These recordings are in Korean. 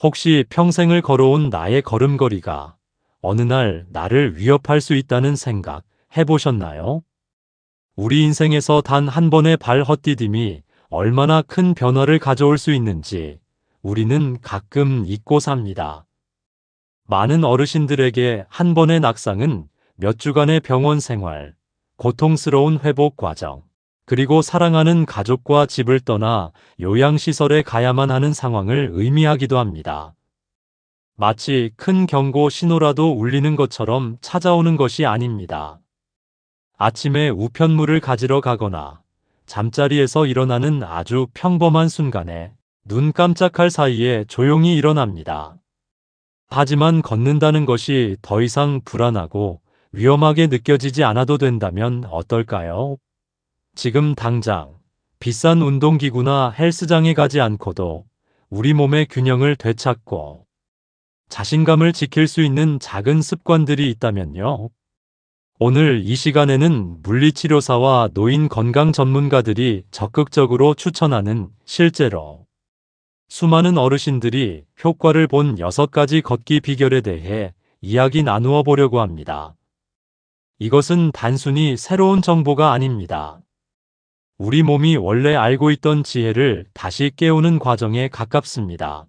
혹시 평생을 걸어온 나의 걸음걸이가 어느 날 나를 위협할 수 있다는 생각 해보셨나요? 우리 인생에서 단 한 번의 발 헛디딤이 얼마나 큰 변화를 가져올 수 있는지 우리는 가끔 잊고 삽니다. 많은 어르신들에게 한 번의 낙상은 몇 주간의 병원 생활, 고통스러운 회복 과정, 그리고 사랑하는 가족과 집을 떠나 요양시설에 가야만 하는 상황을 의미하기도 합니다. 마치 큰 경고 신호라도 울리는 것처럼 찾아오는 것이 아닙니다. 아침에 우편물을 가지러 가거나 잠자리에서 일어나는 아주 평범한 순간에 눈 깜짝할 사이에 조용히 일어납니다. 하지만 걷는다는 것이 더 이상 불안하고 위험하게 느껴지지 않아도 된다면 어떨까요? 지금 당장 비싼 운동기구나 헬스장에 가지 않고도 우리 몸의 균형을 되찾고 자신감을 지킬 수 있는 작은 습관들이 있다면요. 오늘 이 시간에는 물리치료사와 노인 건강 전문가들이 적극적으로 추천하는 실제로 수많은 어르신들이 효과를 본 6가지 걷기 비결에 대해 이야기 나누어 보려고 합니다. 이것은 단순히 새로운 정보가 아닙니다. 우리 몸이 원래 알고 있던 지혜를 다시 깨우는 과정에 가깝습니다.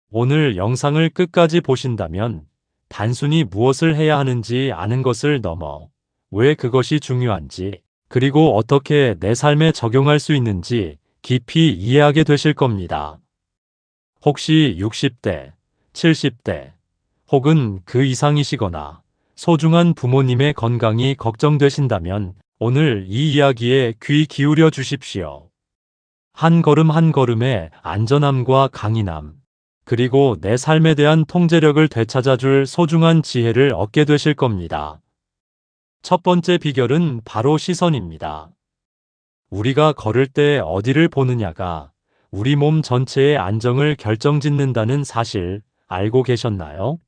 오늘 영상을 끝까지 보신다면 단순히 무엇을 해야 하는지 아는 것을 넘어 왜 그것이 중요한지, 그리고 어떻게 내 삶에 적용할 수 있는지 깊이 이해하게 되실 겁니다. 혹시 60대, 70대, 혹은 그 이상이시거나 소중한 부모님의 건강이 걱정되신다면 오늘 이 이야기에 귀 기울여 주십시오. 한 걸음 한 걸음의 안전함과 강인함, 그리고 내 삶에 대한 통제력을 되찾아줄 소중한 지혜를 얻게 되실 겁니다. 첫 번째 비결은 바로 시선입니다. 우리가 걸을 때 어디를 보느냐가 우리 몸 전체의 안정을 결정짓는다는 사실 알고 계셨나요?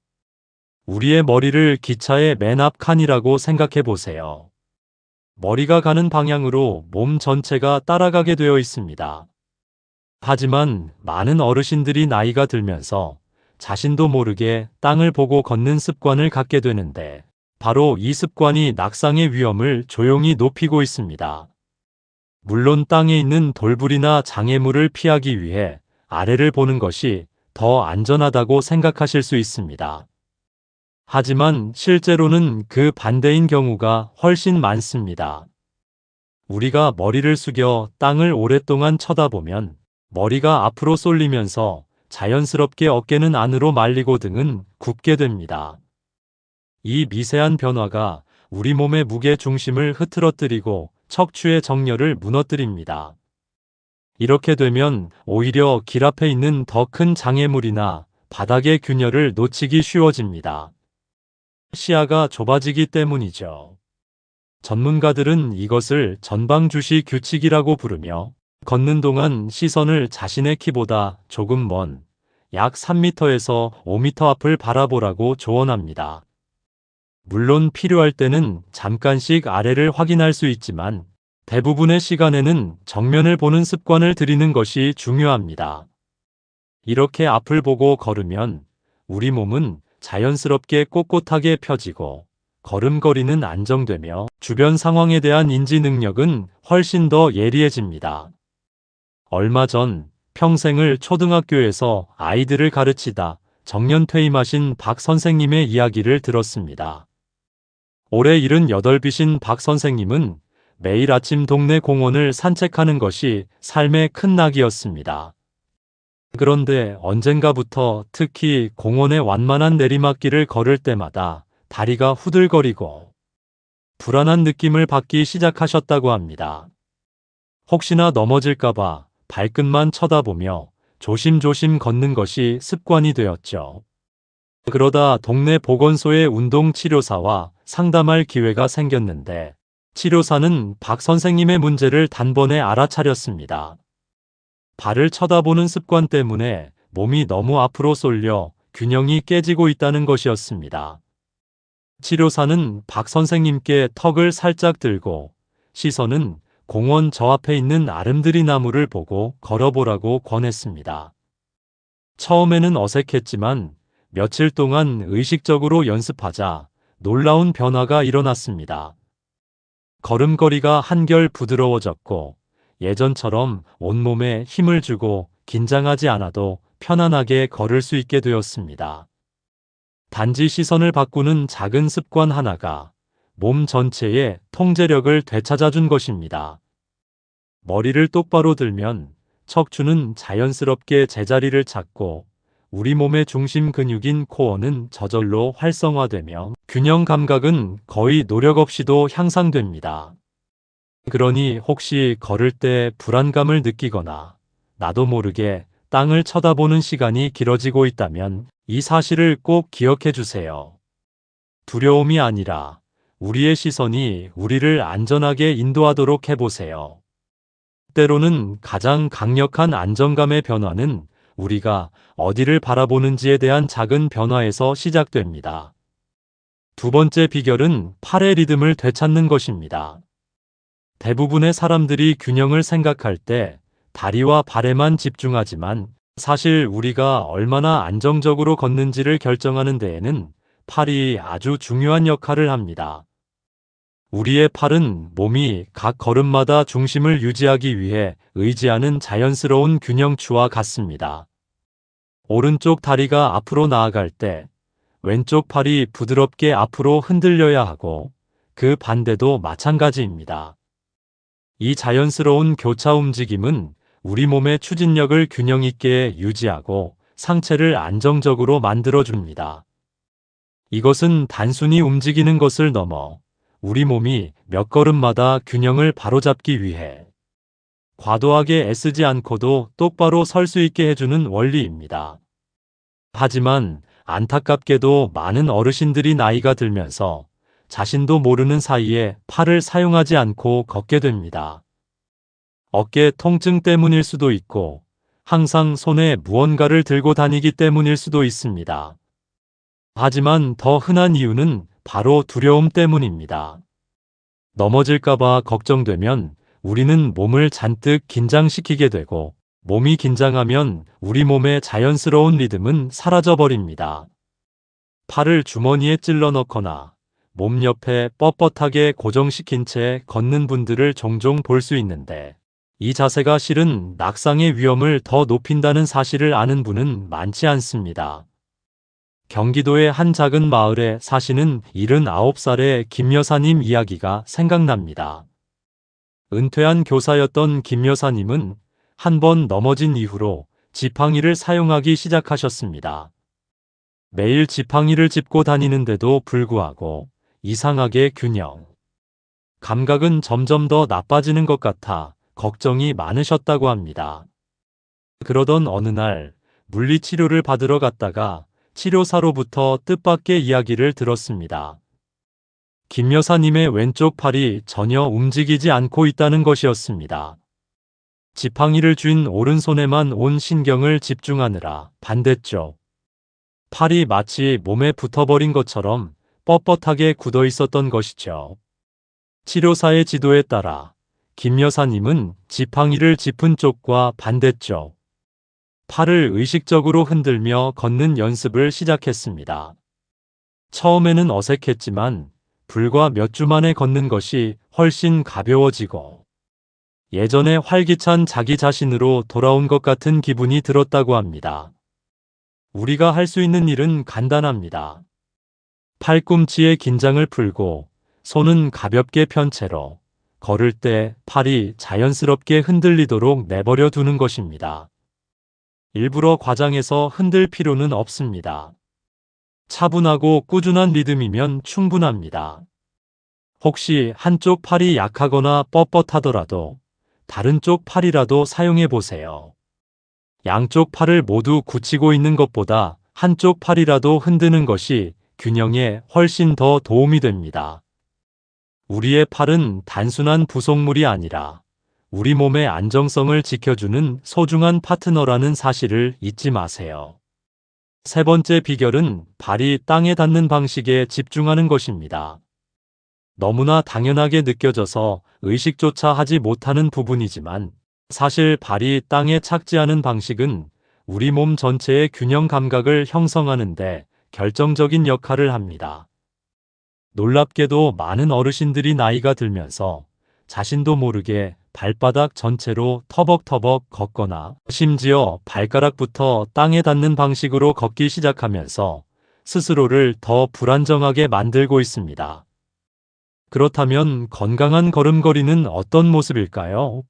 우리의 머리를 기차의 맨 앞 칸이라고 생각해 보세요. 머리가 가는 방향으로 몸 전체가 따라가게 되어 있습니다. 하지만 많은 어르신들이 나이가 들면서 자신도 모르게 땅을 보고 걷는 습관을 갖게 되는데, 바로 이 습관이 낙상의 위험을 조용히 높이고 있습니다. 물론 땅에 있는 돌불이나 장애물을 피하기 위해 아래를 보는 것이 더 안전하다고 생각하실 수 있습니다. 하지만 실제로는 그 반대인 경우가 훨씬 많습니다. 우리가 머리를 숙여 땅을 오랫동안 쳐다보면 머리가 앞으로 쏠리면서 자연스럽게 어깨는 안으로 말리고 등은 굽게 됩니다. 이 미세한 변화가 우리 몸의 무게 중심을 흐트러뜨리고 척추의 정렬을 무너뜨립니다. 이렇게 되면 오히려 길 앞에 있는 더 큰 장애물이나 바닥의 균열을 놓치기 쉬워집니다. 시야가 좁아지기 때문이죠. 전문가들은 이것을 전방주시 규칙이라고 부르며 걷는 동안 시선을 자신의 키보다 조금 먼 약 3m에서 5m 앞을 바라보라고 조언합니다. 물론 필요할 때는 잠깐씩 아래를 확인할 수 있지만 대부분의 시간에는 정면을 보는 습관을 들이는 것이 중요합니다. 이렇게 앞을 보고 걸으면 우리 몸은 자연스럽게 꼿꼿하게 펴지고 걸음걸이는 안정되며 주변 상황에 대한 인지 능력은 훨씬 더 예리해집니다. 얼마 전 평생을 초등학교에서 아이들을 가르치다 정년 퇴임하신 박 선생님의 이야기를 들었습니다. 올해 78이신 박 선생님은 매일 아침 동네 공원을 산책하는 것이 삶의 큰 낙이었습니다. 그런데 언젠가부터 특히 공원의 완만한 내리막길을 걸을 때마다 다리가 후들거리고 불안한 느낌을 받기 시작하셨다고 합니다. 혹시나 넘어질까봐 발끝만 쳐다보며 조심조심 걷는 것이 습관이 되었죠. 그러다 동네 보건소의 운동치료사와 상담할 기회가 생겼는데, 치료사는 박 선생님의 문제를 단번에 알아차렸습니다. 발을 쳐다보는 습관 때문에 몸이 너무 앞으로 쏠려 균형이 깨지고 있다는 것이었습니다. 치료사는 박 선생님께 턱을 살짝 들고 시선은 공원 저 앞에 있는 아름드리 나무를 보고 걸어보라고 권했습니다. 처음에는 어색했지만 며칠 동안 의식적으로 연습하자 놀라운 변화가 일어났습니다. 걸음걸이가 한결 부드러워졌고 예전처럼 온몸에 힘을 주고 긴장하지 않아도 편안하게 걸을 수 있게 되었습니다. 단지 시선을 바꾸는 작은 습관 하나가 몸 전체의 통제력을 되찾아준 것입니다. 머리를 똑바로 들면 척추는 자연스럽게 제자리를 찾고 우리 몸의 중심 근육인 코어는 저절로 활성화되며 균형 감각은 거의 노력 없이도 향상됩니다. 그러니 혹시 걸을 때 불안감을 느끼거나 나도 모르게 땅을 쳐다보는 시간이 길어지고 있다면 이 사실을 꼭 기억해 주세요. 두려움이 아니라 우리의 시선이 우리를 안전하게 인도하도록 해보세요. 때로는 가장 강력한 안정감의 변화는 우리가 어디를 바라보는지에 대한 작은 변화에서 시작됩니다. 두 번째 비결은 팔의 리듬을 되찾는 것입니다. 대부분의 사람들이 균형을 생각할 때 다리와 발에만 집중하지만 사실 우리가 얼마나 안정적으로 걷는지를 결정하는 데에는 팔이 아주 중요한 역할을 합니다. 우리의 팔은 몸이 각 걸음마다 중심을 유지하기 위해 의지하는 자연스러운 균형추와 같습니다. 오른쪽 다리가 앞으로 나아갈 때 왼쪽 팔이 부드럽게 앞으로 흔들려야 하고 그 반대도 마찬가지입니다. 이 자연스러운 교차 움직임은 우리 몸의 추진력을 균형 있게 유지하고 상체를 안정적으로 만들어줍니다. 이것은 단순히 움직이는 것을 넘어 우리 몸이 몇 걸음마다 균형을 바로잡기 위해 과도하게 애쓰지 않고도 똑바로 설 수 있게 해주는 원리입니다. 하지만 안타깝게도 많은 어르신들이 나이가 들면서 자신도 모르는 사이에 팔을 사용하지 않고 걷게 됩니다. 어깨 통증 때문일 수도 있고 항상 손에 무언가를 들고 다니기 때문일 수도 있습니다. 하지만 더 흔한 이유는 바로 두려움 때문입니다. 넘어질까봐 걱정되면 우리는 몸을 잔뜩 긴장시키게 되고 몸이 긴장하면 우리 몸의 자연스러운 리듬은 사라져버립니다. 팔을 주머니에 찔러 넣거나 몸 옆에 뻣뻣하게 고정시킨 채 걷는 분들을 종종 볼 수 있는데 이 자세가 실은 낙상의 위험을 더 높인다는 사실을 아는 분은 많지 않습니다. 경기도의 한 작은 마을에 사시는 79살의 김 여사님 이야기가 생각납니다. 은퇴한 교사였던 김 여사님은 한 번 넘어진 이후로 지팡이를 사용하기 시작하셨습니다. 매일 지팡이를 짚고 다니는데도 불구하고 이상하게 균형 감각은 점점 더 나빠지는 것 같아 걱정이 많으셨다고 합니다. 그러던 어느 날 물리치료를 받으러 갔다가 치료사로부터 뜻밖의 이야기를 들었습니다. 김 여사님의 왼쪽 팔이 전혀 움직이지 않고 있다는 것이었습니다. 지팡이를 쥔 오른손에만 온 신경을 집중하느라 반대쪽 팔이 마치 몸에 붙어버린 것처럼 뻣뻣하게 굳어 있었던 것이죠. 치료사의 지도에 따라 김 여사님은 지팡이를 짚은 쪽과 반대쪽 팔을 의식적으로 흔들며 걷는 연습을 시작했습니다. 처음에는 어색했지만 불과 몇 주 만에 걷는 것이 훨씬 가벼워지고 예전에 활기찬 자기 자신으로 돌아온 것 같은 기분이 들었다고 합니다. 우리가 할 수 있는 일은 간단합니다. 팔꿈치의 긴장을 풀고 손은 가볍게 편 채로 걸을 때 팔이 자연스럽게 흔들리도록 내버려 두는 것입니다. 일부러 과장해서 흔들 필요는 없습니다. 차분하고 꾸준한 리듬이면 충분합니다. 혹시 한쪽 팔이 약하거나 뻣뻣하더라도 다른 쪽 팔이라도 사용해 보세요. 양쪽 팔을 모두 굳히고 있는 것보다 한쪽 팔이라도 흔드는 것이 균형에 훨씬 더 도움이 됩니다. 우리의 팔은 단순한 부속물이 아니라 우리 몸의 안정성을 지켜주는 소중한 파트너라는 사실을 잊지 마세요. 세 번째 비결은 발이 땅에 닿는 방식에 집중하는 것입니다. 너무나 당연하게 느껴져서 의식조차 하지 못하는 부분이지만 사실 발이 땅에 착지하는 방식은 우리 몸 전체의 균형 감각을 형성하는데 결정적인 역할을 합니다. 놀랍게도 많은 어르신들이 나이가 들면서 자신도 모르게 발바닥 전체로 터벅터벅 걷거나 심지어 발가락부터 땅에 닿는 방식으로 걷기 시작하면서 스스로를 더 불안정하게 만들고 있습니다. 그렇다면 건강한 걸음걸이는 어떤 모습일까요?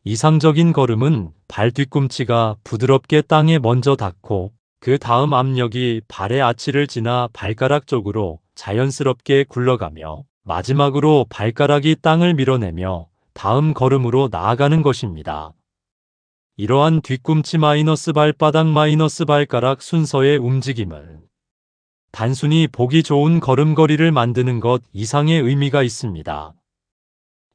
이상적인 걸음은 발 뒤꿈치가 부드럽게 땅에 먼저 닿고 그 다음 압력이 발의 아치를 지나 발가락 쪽으로 자연스럽게 굴러가며 마지막으로 발가락이 땅을 밀어내며 다음 걸음으로 나아가는 것입니다. 이러한 뒤꿈치 마이너스 발바닥 마이너스 발가락 순서의 움직임은 단순히 보기 좋은 걸음걸이를 만드는 것 이상의 의미가 있습니다.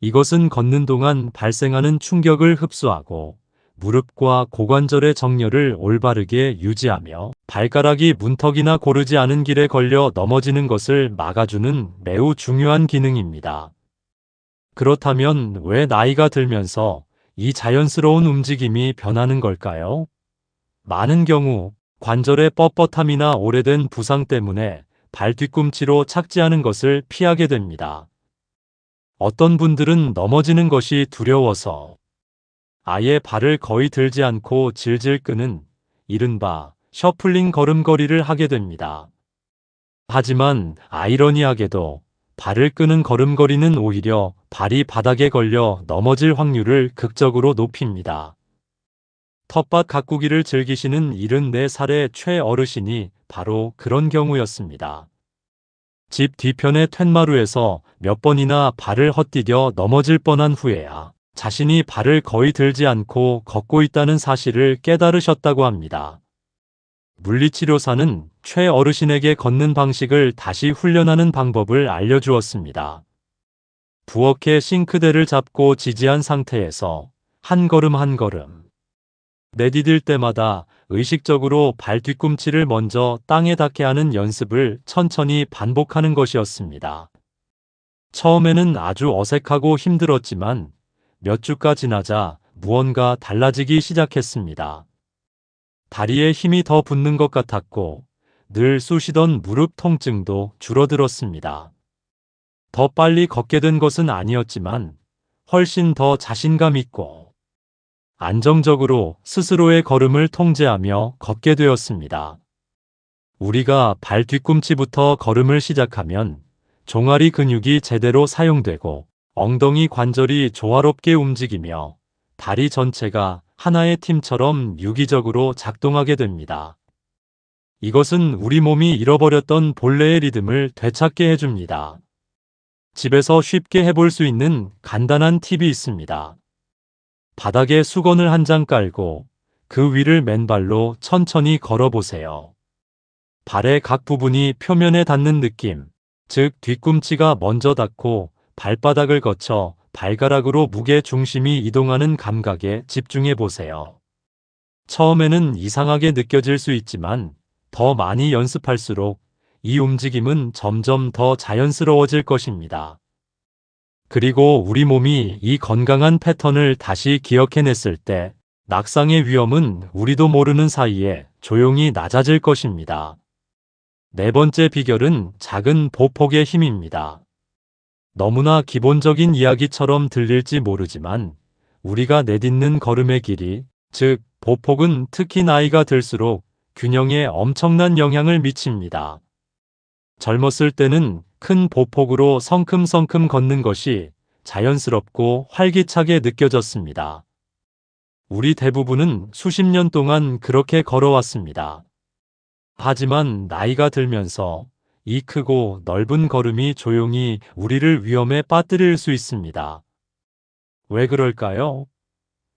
이것은 걷는 동안 발생하는 충격을 흡수하고 무릎과 고관절의 정렬을 올바르게 유지하며 발가락이 문턱이나 고르지 않은 길에 걸려 넘어지는 것을 막아주는 매우 중요한 기능입니다. 그렇다면 왜 나이가 들면서 이 자연스러운 움직임이 변하는 걸까요? 많은 경우 관절의 뻣뻣함이나 오래된 부상 때문에 발 뒤꿈치로 착지하는 것을 피하게 됩니다. 어떤 분들은 넘어지는 것이 두려워서 아예 발을 거의 들지 않고 질질 끄는 이른바 셔플링 걸음걸이를 하게 됩니다. 하지만 아이러니하게도 발을 끄는 걸음걸이는 오히려 발이 바닥에 걸려 넘어질 확률을 극적으로 높입니다. 텃밭 가꾸기를 즐기시는 74살의 최 어르신이 바로 그런 경우였습니다. 집 뒤편의 툇마루에서 몇 번이나 발을 헛디뎌 넘어질 뻔한 후에야 자신이 발을 거의 들지 않고 걷고 있다는 사실을 깨달으셨다고 합니다. 물리치료사는 최 어르신에게 걷는 방식을 다시 훈련하는 방법을 알려주었습니다. 부엌의 싱크대를 잡고 지지한 상태에서 한 걸음 한 걸음 내디딜 때마다 의식적으로 발 뒤꿈치를 먼저 땅에 닿게 하는 연습을 천천히 반복하는 것이었습니다. 처음에는 아주 어색하고 힘들었지만 몇 주가 지나자 무언가 달라지기 시작했습니다. 다리에 힘이 더 붙는 것 같았고 늘 쑤시던 무릎 통증도 줄어들었습니다. 더 빨리 걷게 된 것은 아니었지만 훨씬 더 자신감 있고 안정적으로 스스로의 걸음을 통제하며 걷게 되었습니다. 우리가 발 뒤꿈치부터 걸음을 시작하면 종아리 근육이 제대로 사용되고 엉덩이 관절이 조화롭게 움직이며 다리 전체가 하나의 팀처럼 유기적으로 작동하게 됩니다. 이것은 우리 몸이 잃어버렸던 본래의 리듬을 되찾게 해줍니다. 집에서 쉽게 해볼 수 있는 간단한 팁이 있습니다. 바닥에 수건을 한 장 깔고 그 위를 맨발로 천천히 걸어보세요. 발의 각 부분이 표면에 닿는 느낌, 즉 뒤꿈치가 먼저 닿고 발바닥을 거쳐 발가락으로 무게 중심이 이동하는 감각에 집중해 보세요. 처음에는 이상하게 느껴질 수 있지만 더 많이 연습할수록 이 움직임은 점점 더 자연스러워질 것입니다. 그리고 우리 몸이 이 건강한 패턴을 다시 기억해냈을 때 낙상의 위험은 우리도 모르는 사이에 조용히 낮아질 것입니다. 네 번째 비결은 작은 보폭의 힘입니다. 너무나 기본적인 이야기처럼 들릴지 모르지만 우리가 내딛는 걸음의 길이, 즉 보폭은 특히 나이가 들수록 균형에 엄청난 영향을 미칩니다. 젊었을 때는 큰 보폭으로 성큼성큼 걷는 것이 자연스럽고 활기차게 느껴졌습니다. 우리 대부분은 수십 년 동안 그렇게 걸어왔습니다. 하지만 나이가 들면서 이 크고 넓은 걸음이 조용히 우리를 위험에 빠뜨릴 수 있습니다. 왜 그럴까요?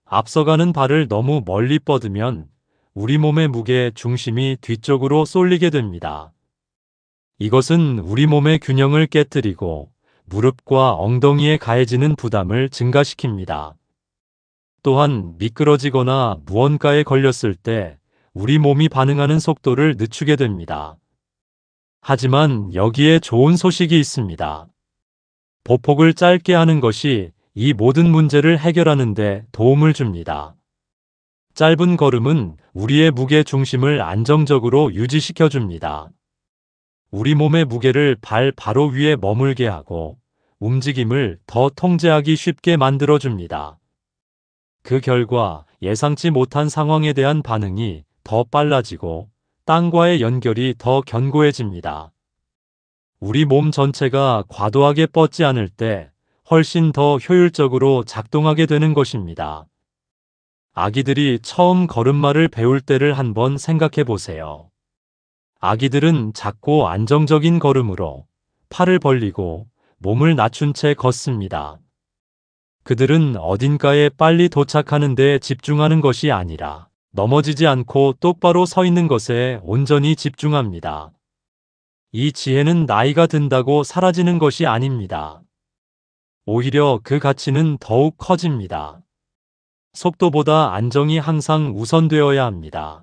앞서가는 발을 너무 멀리 뻗으면 우리 몸의 무게 중심이 뒤쪽으로 쏠리게 됩니다. 이것은 우리 몸의 균형을 깨뜨리고 무릎과 엉덩이에 가해지는 부담을 증가시킵니다. 또한 미끄러지거나 무언가에 걸렸을 때 우리 몸이 반응하는 속도를 늦추게 됩니다. 하지만 여기에 좋은 소식이 있습니다. 보폭을 짧게 하는 것이 이 모든 문제를 해결하는 데 도움을 줍니다. 짧은 걸음은 우리의 무게 중심을 안정적으로 유지시켜줍니다. 우리 몸의 무게를 발 바로 위에 머물게 하고 움직임을 더 통제하기 쉽게 만들어줍니다. 그 결과 예상치 못한 상황에 대한 반응이 더 빨라지고 땅과의 연결이 더 견고해집니다. 우리 몸 전체가 과도하게 뻗지 않을 때 훨씬 더 효율적으로 작동하게 되는 것입니다. 아기들이 처음 걸음마를 배울 때를 한번 생각해 보세요. 아기들은 작고 안정적인 걸음으로 팔을 벌리고 몸을 낮춘 채 걷습니다. 그들은 어딘가에 빨리 도착하는 데 집중하는 것이 아니라 넘어지지 않고 똑바로 서 있는 것에 온전히 집중합니다. 이 지혜는 나이가 든다고 사라지는 것이 아닙니다. 오히려 그 가치는 더욱 커집니다. 속도보다 안정이 항상 우선되어야 합니다.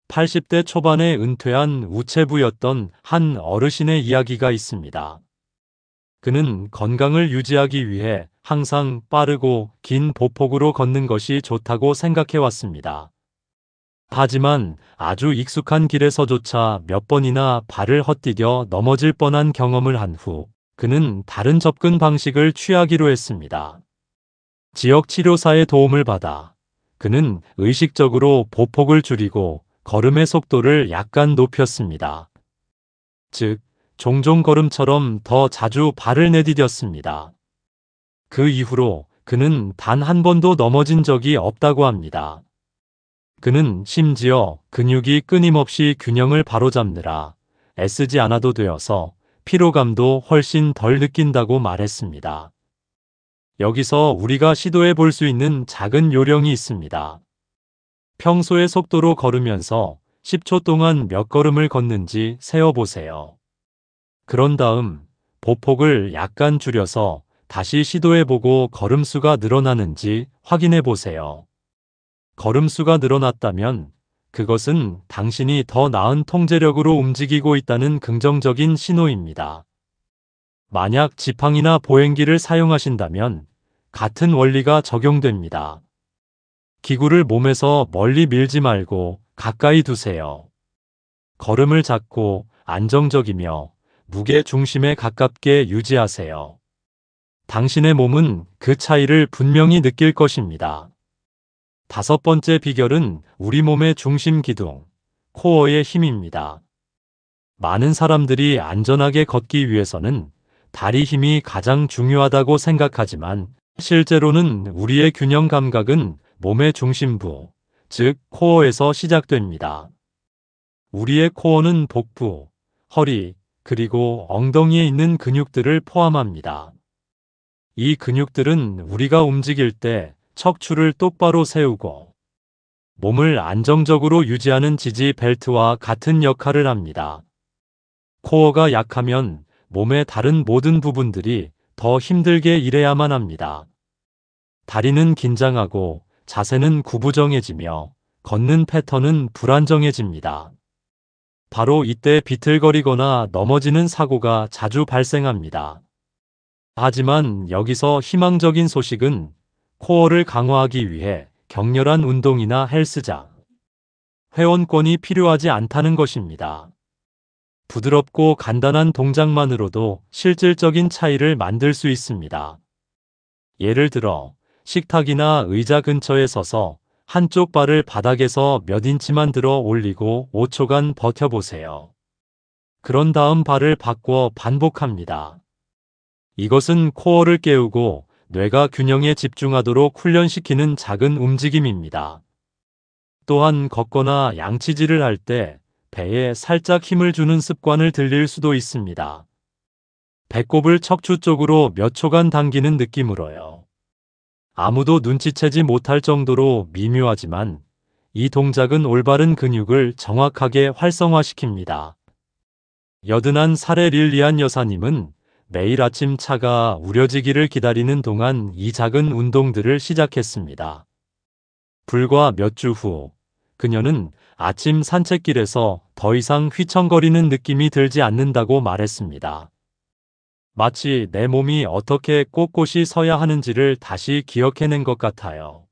80대 초반에 은퇴한 우체부였던 한 어르신의 이야기가 있습니다. 그는 건강을 유지하기 위해 항상 빠르고 긴 보폭으로 걷는 것이 좋다고 생각해 왔습니다. 하지만 아주 익숙한 길에서조차 몇 번이나 발을 헛디뎌 넘어질 뻔한 경험을 한 후, 그는 다른 접근 방식을 취하기로 했습니다. 지역 치료사의 도움을 받아 그는 의식적으로 보폭을 줄이고 걸음의 속도를 약간 높였습니다. 즉, 종종 걸음처럼 더 자주 발을 내디뎠습니다. 그 이후로 그는 단 한 번도 넘어진 적이 없다고 합니다. 그는 심지어 근육이 끊임없이 균형을 바로잡느라 애쓰지 않아도 되어서 피로감도 훨씬 덜 느낀다고 말했습니다. 여기서 우리가 시도해 볼 수 있는 작은 요령이 있습니다. 평소의 속도로 걸으면서 10초 동안 몇 걸음을 걷는지 세어보세요. 그런 다음 보폭을 약간 줄여서 다시 시도해보고 걸음수가 늘어나는지 확인해보세요. 걸음수가 늘어났다면 그것은 당신이 더 나은 통제력으로 움직이고 있다는 긍정적인 신호입니다. 만약 지팡이나 보행기를 사용하신다면 같은 원리가 적용됩니다. 기구를 몸에서 멀리 밀지 말고 가까이 두세요. 걸음을 작고 안정적이며 무게 중심에 가깝게 유지하세요. 당신의 몸은 그 차이를 분명히 느낄 것입니다. 5번째 비결은 우리 몸의 중심 기둥, 코어의 힘입니다. 많은 사람들이 안전하게 걷기 위해서는 다리 힘이 가장 중요하다고 생각하지만 실제로는 우리의 균형 감각은 몸의 중심부, 즉 코어에서 시작됩니다. 우리의 코어는 복부, 허리, 그리고 엉덩이에 있는 근육들을 포함합니다. 이 근육들은 우리가 움직일 때 척추를 똑바로 세우고 몸을 안정적으로 유지하는 지지 벨트와 같은 역할을 합니다. 코어가 약하면 몸의 다른 모든 부분들이 더 힘들게 일해야만 합니다. 다리는 긴장하고 자세는 구부정해지며 걷는 패턴은 불안정해집니다. 바로 이때 비틀거리거나 넘어지는 사고가 자주 발생합니다. 하지만 여기서 희망적인 소식은 코어를 강화하기 위해 격렬한 운동이나 헬스장, 회원권이 필요하지 않다는 것입니다. 부드럽고 간단한 동작만으로도 실질적인 차이를 만들 수 있습니다. 예를 들어 식탁이나 의자 근처에 서서 한쪽 발을 바닥에서 몇 인치만 들어 올리고 5초간 버텨보세요. 그런 다음 발을 바꿔 반복합니다. 이것은 코어를 깨우고 뇌가 균형에 집중하도록 훈련시키는 작은 움직임입니다. 또한 걷거나 양치질을 할 때 배에 살짝 힘을 주는 습관을 들릴 수도 있습니다. 배꼽을 척추 쪽으로 몇 초간 당기는 느낌으로요. 아무도 눈치채지 못할 정도로 미묘하지만 이 동작은 올바른 근육을 정확하게 활성화시킵니다. 여든한 살의 릴리안 여사님은 매일 아침 차가 우려지기를 기다리는 동안 이 작은 운동들을 시작했습니다. 불과 몇 주 후, 그녀는 아침 산책길에서 더 이상 휘청거리는 느낌이 들지 않는다고 말했습니다. 마치 내 몸이 어떻게 꼿꼿이 서야 하는지를 다시 기억해낸 것 같아요.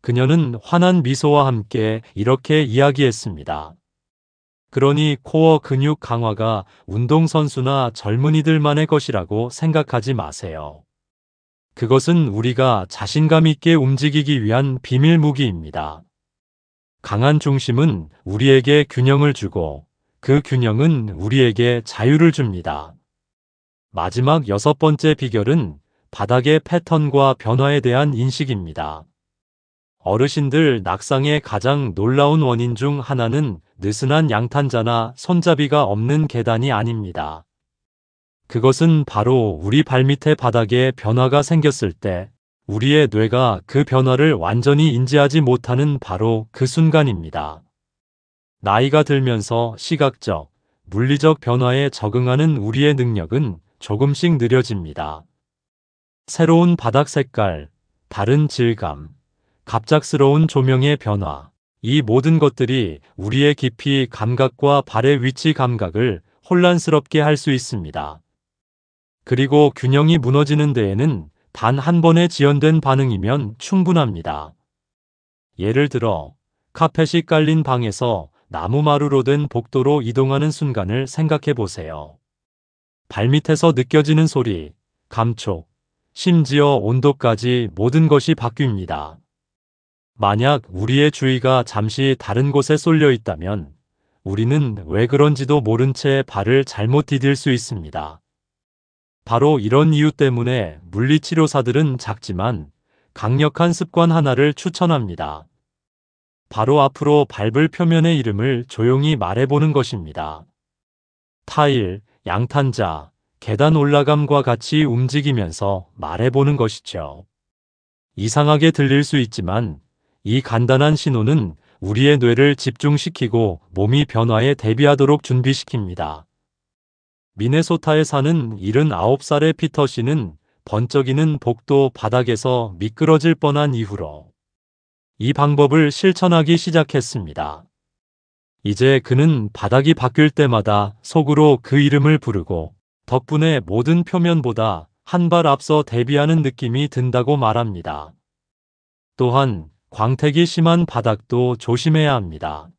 그녀는 환한 미소와 함께 이렇게 이야기했습니다. 그러니 코어 근육 강화가 운동선수나 젊은이들만의 것이라고 생각하지 마세요. 그것은 우리가 자신감 있게 움직이기 위한 비밀 무기입니다. 강한 중심은 우리에게 균형을 주고 그 균형은 우리에게 자유를 줍니다. 마지막 6번째 비결은 바닥의 패턴과 변화에 대한 인식입니다. 어르신들 낙상의 가장 놀라운 원인 중 하나는 느슨한 양탄자나 손잡이가 없는 계단이 아닙니다. 그것은 바로 우리 발밑의 바닥에 변화가 생겼을 때 우리의 뇌가 그 변화를 완전히 인지하지 못하는 바로 그 순간입니다. 나이가 들면서 시각적, 물리적 변화에 적응하는 우리의 능력은 조금씩 느려집니다. 새로운 바닥 색깔, 다른 질감, 갑작스러운 조명의 변화, 이 모든 것들이 우리의 깊이 감각과 발의 위치 감각을 혼란스럽게 할 수 있습니다. 그리고 균형이 무너지는 데에는 단 한 번의 지연된 반응이면 충분합니다. 예를 들어, 카펫이 깔린 방에서 나무마루로 된 복도로 이동하는 순간을 생각해 보세요. 발밑에서 느껴지는 소리, 감촉, 심지어 온도까지 모든 것이 바뀝니다. 만약 우리의 주의가 잠시 다른 곳에 쏠려 있다면 우리는 왜 그런지도 모른 채 발을 잘못 디딜 수 있습니다. 바로 이런 이유 때문에 물리치료사들은 작지만 강력한 습관 하나를 추천합니다. 바로 앞으로 밟을 표면의 이름을 조용히 말해보는 것입니다. 타일, 양탄자, 계단 올라감과 같이 움직이면서 말해보는 것이죠. 이상하게 들릴 수 있지만 이 간단한 신호는 우리의 뇌를 집중시키고 몸이 변화에 대비하도록 준비시킵니다. 미네소타에 사는 79살의 피터 씨는 번쩍이는 복도 바닥에서 미끄러질 뻔한 이후로 이 방법을 실천하기 시작했습니다. 이제 그는 바닥이 바뀔 때마다 속으로 그 이름을 부르고 덕분에 모든 표면보다 한 발 앞서 대비하는 느낌이 든다고 말합니다. 또한 광택이 심한 바닥도 조심해야 합니다.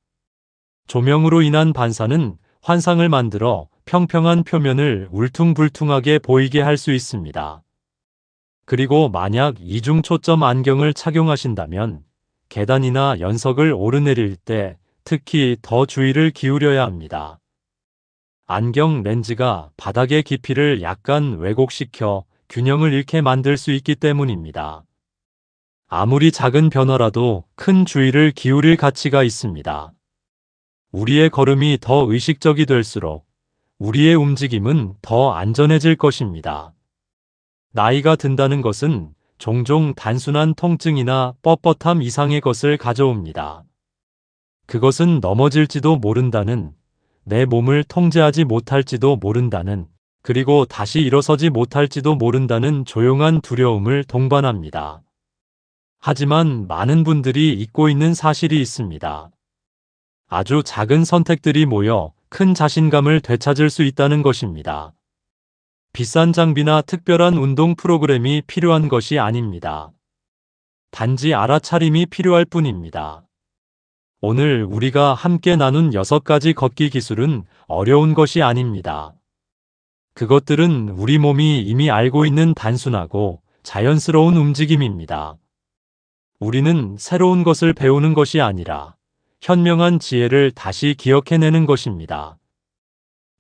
조명으로 인한 반사는 환상을 만들어 평평한 표면을 울퉁불퉁하게 보이게 할 수 있습니다. 그리고 만약 이중 초점 안경을 착용하신다면 계단이나 연석을 오르내릴 때 특히 더 주의를 기울여야 합니다. 안경 렌즈가 바닥의 깊이를 약간 왜곡시켜 균형을 잃게 만들 수 있기 때문입니다. 아무리 작은 변화라도 큰 주의를 기울일 가치가 있습니다. 우리의 걸음이 더 의식적이 될수록 우리의 움직임은 더 안전해질 것입니다. 나이가 든다는 것은 종종 단순한 통증이나 뻣뻣함 이상의 것을 가져옵니다. 그것은 넘어질지도 모른다는, 내 몸을 통제하지 못할지도 모른다는, 그리고 다시 일어서지 못할지도 모른다는 조용한 두려움을 동반합니다. 하지만 많은 분들이 잊고 있는 사실이 있습니다. 아주 작은 선택들이 모여 큰 자신감을 되찾을 수 있다는 것입니다. 비싼 장비나 특별한 운동 프로그램이 필요한 것이 아닙니다. 단지 알아차림이 필요할 뿐입니다. 오늘 우리가 함께 나눈 6가지 걷기 기술은 어려운 것이 아닙니다. 그것들은 우리 몸이 이미 알고 있는 단순하고 자연스러운 움직임입니다. 우리는 새로운 것을 배우는 것이 아니라 현명한 지혜를 다시 기억해내는 것입니다.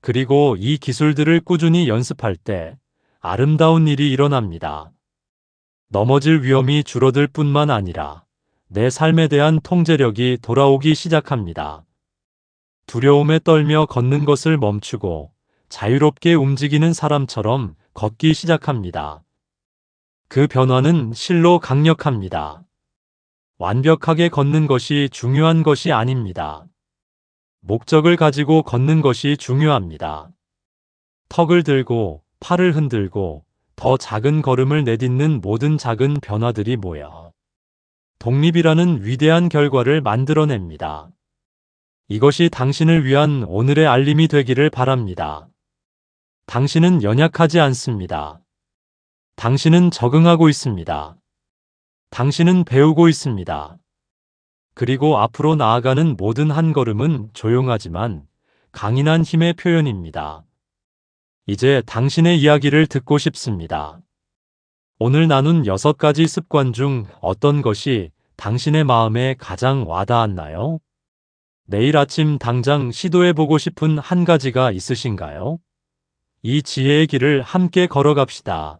그리고 이 기술들을 꾸준히 연습할 때 아름다운 일이 일어납니다. 넘어질 위험이 줄어들 뿐만 아니라 내 삶에 대한 통제력이 돌아오기 시작합니다. 두려움에 떨며 걷는 것을 멈추고 자유롭게 움직이는 사람처럼 걷기 시작합니다. 그 변화는 실로 강력합니다. 완벽하게 걷는 것이 중요한 것이 아닙니다. 목적을 가지고 걷는 것이 중요합니다. 턱을 들고 팔을 흔들고 더 작은 걸음을 내딛는 모든 작은 변화들이 모여 독립이라는 위대한 결과를 만들어냅니다. 이것이 당신을 위한 오늘의 알림이 되기를 바랍니다. 당신은 연약하지 않습니다. 당신은 적응하고 있습니다. 당신은 배우고 있습니다. 그리고 앞으로 나아가는 모든 한 걸음은 조용하지만 강인한 힘의 표현입니다. 이제 당신의 이야기를 듣고 싶습니다. 오늘 나눈 6가지 습관 중 어떤 것이 당신의 마음에 가장 와닿았나요? 내일 아침 당장 시도해보고 싶은 한 가지가 있으신가요? 이 지혜의 길을 함께 걸어갑시다.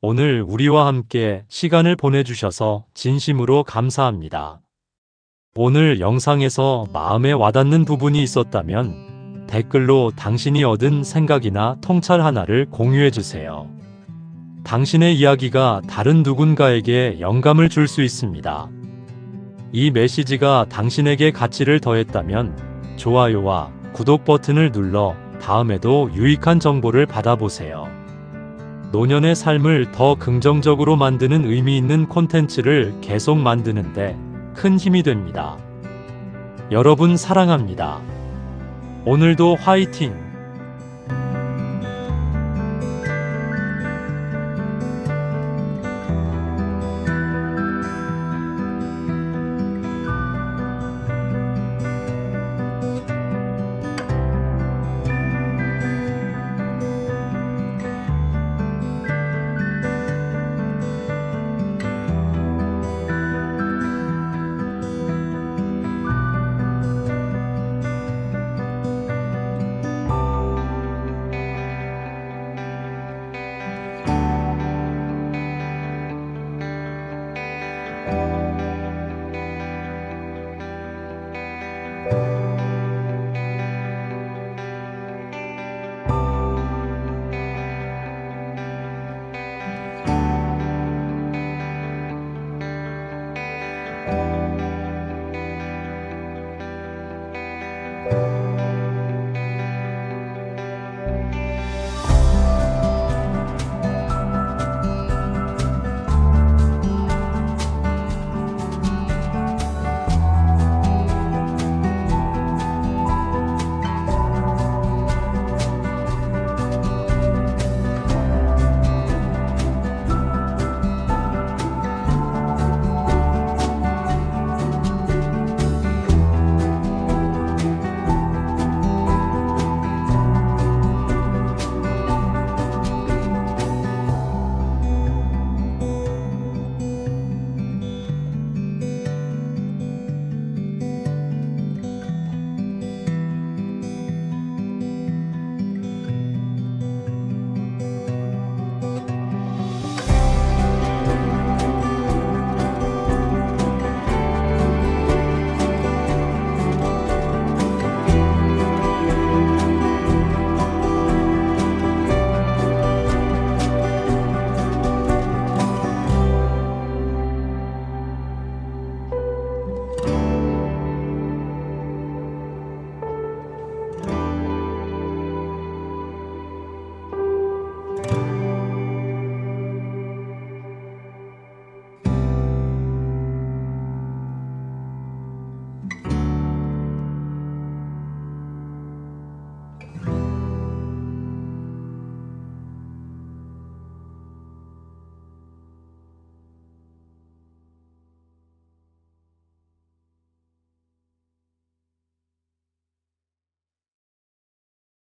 오늘 우리와 함께 시간을 보내주셔서 진심으로 감사합니다. 오늘 영상에서 마음에 와닿는 부분이 있었다면 댓글로 당신이 얻은 생각이나 통찰 하나를 공유해주세요. 당신의 이야기가 다른 누군가에게 영감을 줄 수 있습니다. 이 메시지가 당신에게 가치를 더했다면 좋아요와 구독 버튼을 눌러 다음에도 유익한 정보를 받아보세요. 노년의 삶을 더 긍정적으로 만드는 의미 있는 콘텐츠를 계속 만드는데 큰 힘이 됩니다. 여러분 사랑합니다. 오늘도 화이팅!